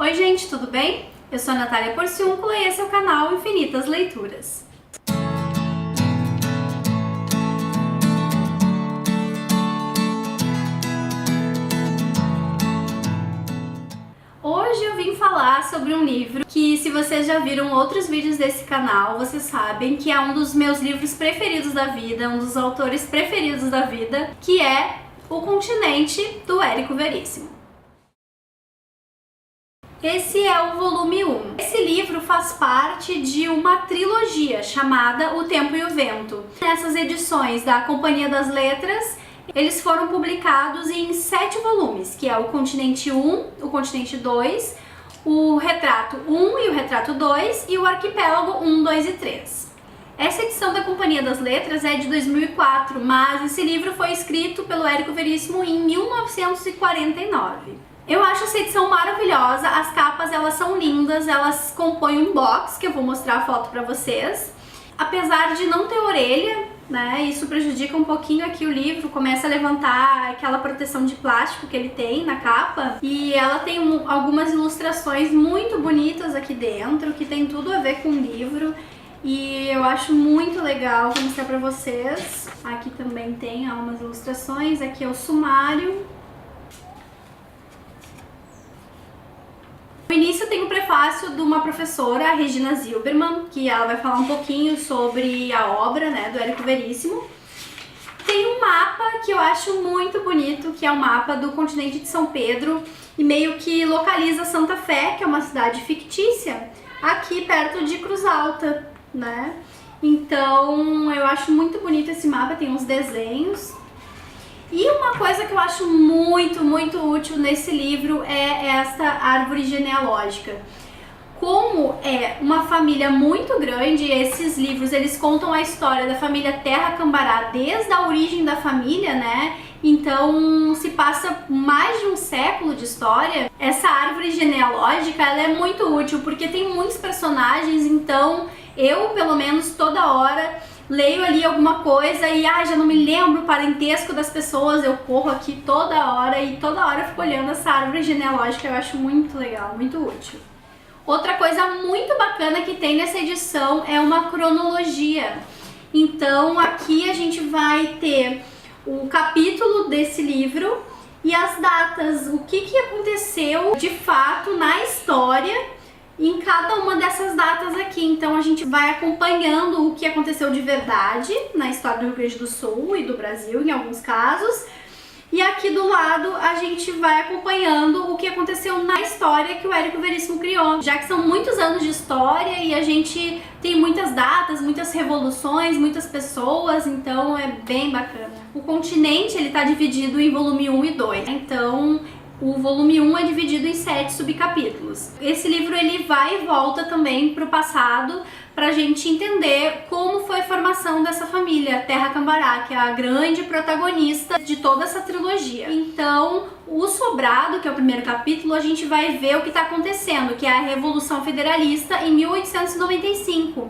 Oi gente, tudo bem? Eu sou a Natália Porciúncula e esse é o canal Infinitas Leituras. Hoje eu vim falar sobre um livro que, se vocês já viram outros vídeos desse canal, vocês sabem que é um dos meus livros preferidos da vida, um dos autores preferidos da vida, que é O Continente, do Érico Veríssimo. Esse é o volume 1. Esse livro faz parte de uma trilogia chamada O Tempo e o Vento. Nessas edições da Companhia das Letras, eles foram publicados em 7 volumes, que é o Continente 1, o Continente 2, o Retrato 1 e o Retrato 2 e o Arquipélago 1, 2 e 3. Essa edição da Companhia das Letras é de 2004, mas esse livro foi escrito pelo Érico Veríssimo em 1949. Eu acho essa edição maravilhosa, as capas elas são lindas, elas compõem um box, que eu vou mostrar a foto pra vocês. Apesar de não ter orelha, né, isso prejudica um pouquinho aqui o livro, começa a levantar aquela proteção de plástico que ele tem na capa. E ela tem algumas ilustrações muito bonitas aqui dentro, que tem tudo a ver com o livro. E eu acho muito legal, vou mostrar pra vocês. Aqui também tem algumas ilustrações, aqui é o sumário. No início tem o prefácio de uma professora, a Regina Zilberman, que ela vai falar um pouquinho sobre a obra, né, do Érico Veríssimo. Tem um mapa que eu acho muito bonito, que é o mapa do continente de São Pedro, e meio que localiza Santa Fé, que é uma cidade fictícia, aqui perto de Cruz Alta, né? Então eu acho muito bonito esse mapa, tem uns desenhos. E uma coisa que eu acho muito útil nesse livro é esta árvore genealógica. Como é uma família muito grande, esses livros eles contam a história da família Terra Cambará desde a origem da família, né? Então se passa mais de um século de história. Essa árvore genealógica ela é muito útil porque tem muitos personagens, então eu pelo menos toda hora leio ali alguma coisa e já não me lembro o parentesco das pessoas, eu corro aqui toda hora e toda hora eu fico olhando essa árvore genealógica, eu acho muito legal, muito útil. Outra coisa muito bacana que tem nessa edição é uma cronologia. Então aqui a gente vai ter o capítulo desse livro e as datas, o que aconteceu de fato na história em cada uma dessas datas aqui. Então a gente vai acompanhando o que aconteceu de verdade na história do Rio Grande do Sul e do Brasil em alguns casos, e aqui do lado a gente vai acompanhando o que aconteceu na história que o Érico Veríssimo criou, já que são muitos anos de história e a gente tem muitas datas, muitas revoluções, muitas pessoas, então é bem bacana. O continente ele tá dividido em volume 1 e 2, então o volume 1 é dividido em 7 subcapítulos. Esse livro ele vai e volta também para o passado pra gente entender como foi a formação dessa família Terra Cambará, que é a grande protagonista de toda essa trilogia. Então, o Sobrado, que é o primeiro capítulo, a gente vai ver o que está acontecendo, que é a Revolução Federalista em 1895.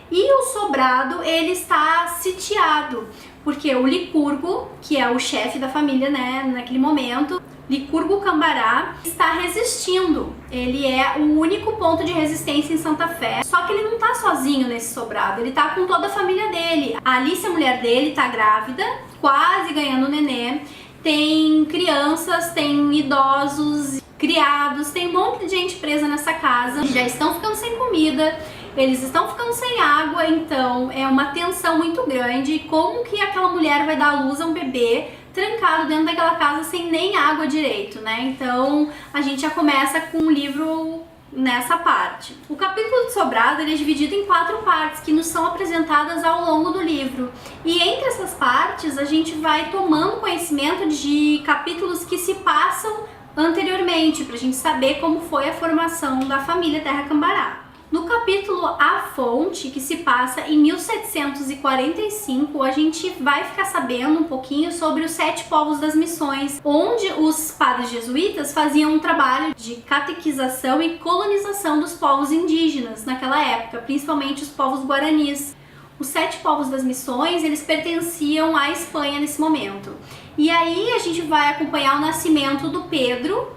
E o Sobrado, ele está sitiado, porque o Licurgo, que é o chefe da família, né, naquele momento, Licurgo Cambará, está resistindo. Ele é o único ponto de resistência em Santa Fé. Só que ele não tá sozinho nesse sobrado, ele tá com toda a família dele. A Alice, a mulher dele, tá grávida, quase ganhando nenê. Tem crianças, tem idosos, criados, tem um monte de gente presa nessa casa. Já estão ficando sem comida, eles estão ficando sem água, então é uma tensão muito grande. Como que aquela mulher vai dar à luz a um bebê trancado dentro daquela casa sem nem água direito, né? Então a gente já começa com o livro nessa parte. O capítulo de Sobrado ele é dividido em 4 partes que nos são apresentadas ao longo do livro. E entre essas partes a gente vai tomando conhecimento de capítulos que se passam anteriormente, pra gente saber como foi a formação da família Terra Cambará. No capítulo A Fonte, que se passa em 1745, a gente vai ficar sabendo um pouquinho sobre os 7 povos das missões, onde os padres jesuítas faziam um trabalho de catequização e colonização dos povos indígenas naquela época, principalmente os povos guaranis. Os 7 povos das missões, eles pertenciam à Espanha nesse momento. E aí a gente vai acompanhar o nascimento do Pedro,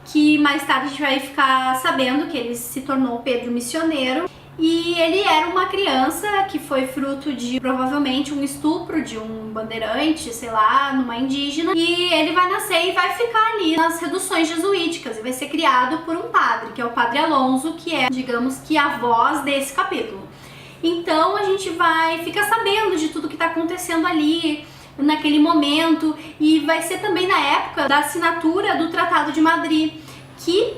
que mais tarde a gente vai ficar sabendo que ele se tornou Pedro Missioneiro. E ele era uma criança que foi fruto de provavelmente um estupro de um bandeirante, sei lá, numa indígena. E ele vai nascer e vai ficar ali nas reduções jesuíticas e vai ser criado por um padre, que é o Padre Alonso, que é, digamos que, a voz desse capítulo. Então a gente vai ficar sabendo de tudo que está acontecendo ali naquele momento, e vai ser também na época da assinatura do Tratado de Madrid, que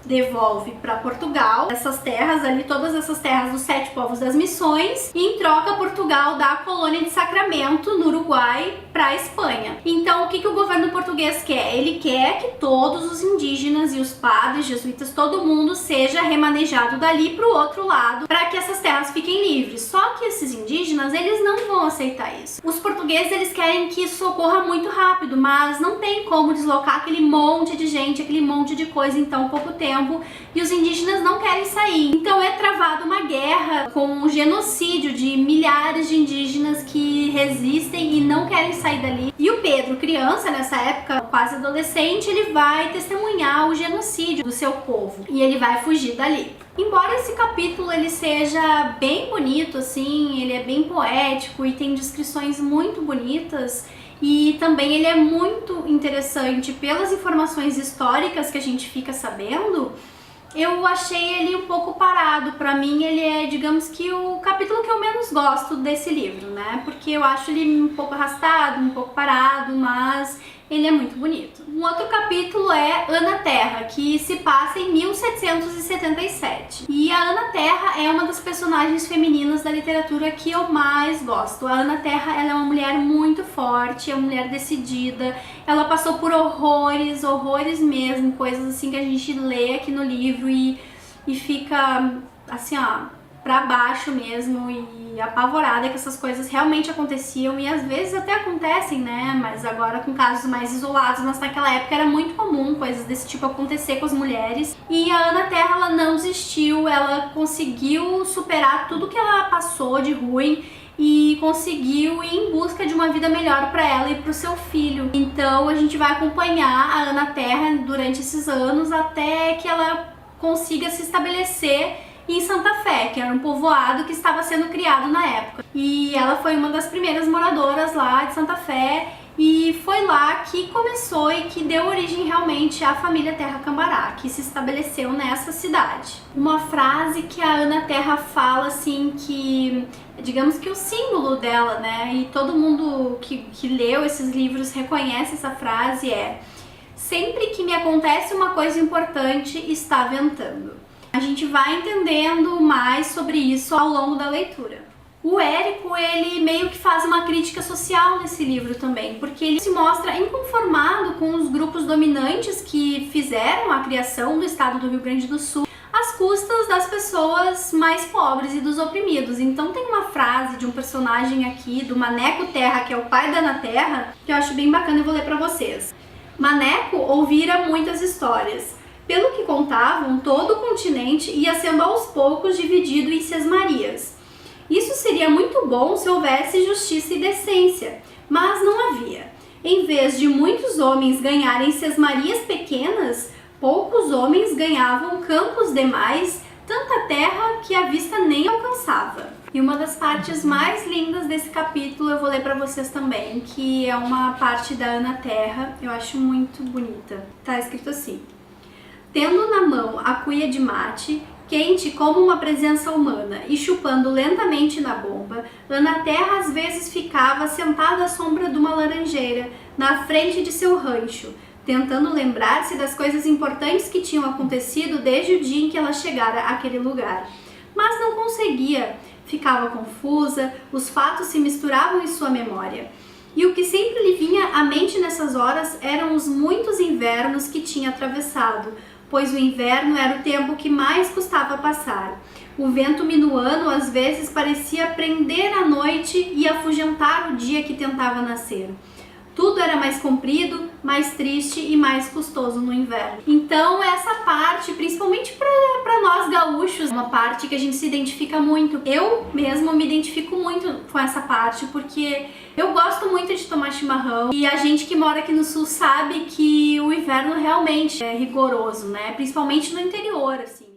devolve para Portugal essas terras ali, todas essas terras dos 7 povos das missões, e em troca Portugal dá a colônia de Sacramento no Uruguai para a Espanha. Então o que o governo português quer? Ele quer que todos os indígenas e os padres, jesuítas, todo mundo seja remanejado dali para o outro lado, para que essas terras fiquem livres. Só que esses indígenas, eles não vão aceitar isso. Os portugueses, eles querem que isso ocorra muito rápido, mas não tem como deslocar aquele monte de gente, aquele monte de coisa em tão pouco tempo, e os indígenas não querem sair. Então é travada uma guerra com um genocídio de milhares de indígenas que resistem e não querem sair dali. E o Pedro, criança nessa época, quase adolescente, ele vai testemunhar o genocídio do seu povo e ele vai fugir dali. Embora esse capítulo ele seja bem bonito, assim, ele é bem poético e tem descrições muito bonitas, e também ele é muito interessante pelas informações históricas que a gente fica sabendo, eu achei ele um pouco parado. Pra mim ele é, digamos que, o capítulo que eu menos gosto desse livro, né? Porque eu acho ele um pouco arrastado, um pouco parado, mas ele é muito bonito. Um outro capítulo é Ana Terra, que se passa em 1777. E a Ana Terra é uma das personagens femininas da literatura que eu mais gosto. A Ana Terra, ela é uma mulher muito forte, é uma mulher decidida. Ela passou por horrores, horrores mesmo, coisas assim que a gente lê aqui no livro e fica assim, ó, pra baixo mesmo, e apavorada que essas coisas realmente aconteciam, e às vezes até acontecem, né, mas agora com casos mais isolados, mas naquela época era muito comum coisas desse tipo acontecer com as mulheres. E a Ana Terra, ela não desistiu, ela conseguiu superar tudo que ela passou de ruim e conseguiu ir em busca de uma vida melhor para ela e para o seu filho. Então a gente vai acompanhar a Ana Terra durante esses anos até que ela consiga se estabelecer em Santa Fé, que era um povoado que estava sendo criado na época. E ela foi uma das primeiras moradoras lá de Santa Fé, e foi lá que começou e que deu origem realmente à família Terra Cambará, que se estabeleceu nessa cidade. Uma frase que a Ana Terra fala, assim, que digamos que o símbolo dela, né, e todo mundo que leu esses livros reconhece essa frase, é: sempre que me acontece uma coisa importante, está ventando. A gente vai entendendo mais sobre isso ao longo da leitura. O Érico, ele meio que faz uma crítica social nesse livro também, porque ele se mostra inconformado com os grupos dominantes que fizeram a criação do estado do Rio Grande do Sul às custas das pessoas mais pobres e dos oprimidos. Então tem uma frase de um personagem aqui, do Maneco Terra, que é o pai da Ana Terra, que eu acho bem bacana e vou ler pra vocês. Maneco ouvira muitas histórias. Pelo que contavam, todo o continente ia sendo aos poucos dividido em sesmarias. Isso seria muito bom se houvesse justiça e decência, mas não havia. Em vez de muitos homens ganharem sesmarias pequenas, poucos homens ganhavam campos demais, tanta terra que a vista nem alcançava. E uma das partes mais lindas desse capítulo eu vou ler pra vocês também, que é uma parte da Ana Terra, eu acho muito bonita. Tá escrito assim: tendo na mão a cuia de mate, quente como uma presença humana, e chupando lentamente na bomba, Ana Terra às vezes ficava sentada à sombra de uma laranjeira, na frente de seu rancho, tentando lembrar-se das coisas importantes que tinham acontecido desde o dia em que ela chegara àquele lugar. Mas não conseguia, ficava confusa, os fatos se misturavam em sua memória. E o que sempre lhe vinha à mente nessas horas eram os muitos invernos que tinha atravessado, pois o inverno era o tempo que mais custava passar. O vento minuano às vezes parecia prender a noite e afugentar o dia que tentava nascer. Tudo era mais comprido, mais triste e mais custoso no inverno. Então essa parte, principalmente para nós nós gaúchos, uma parte que a gente se identifica muito. Eu mesma me identifico muito com essa parte, porque eu gosto muito de tomar chimarrão e a gente que mora aqui no sul sabe que o inverno realmente é rigoroso, né? Principalmente no interior, assim.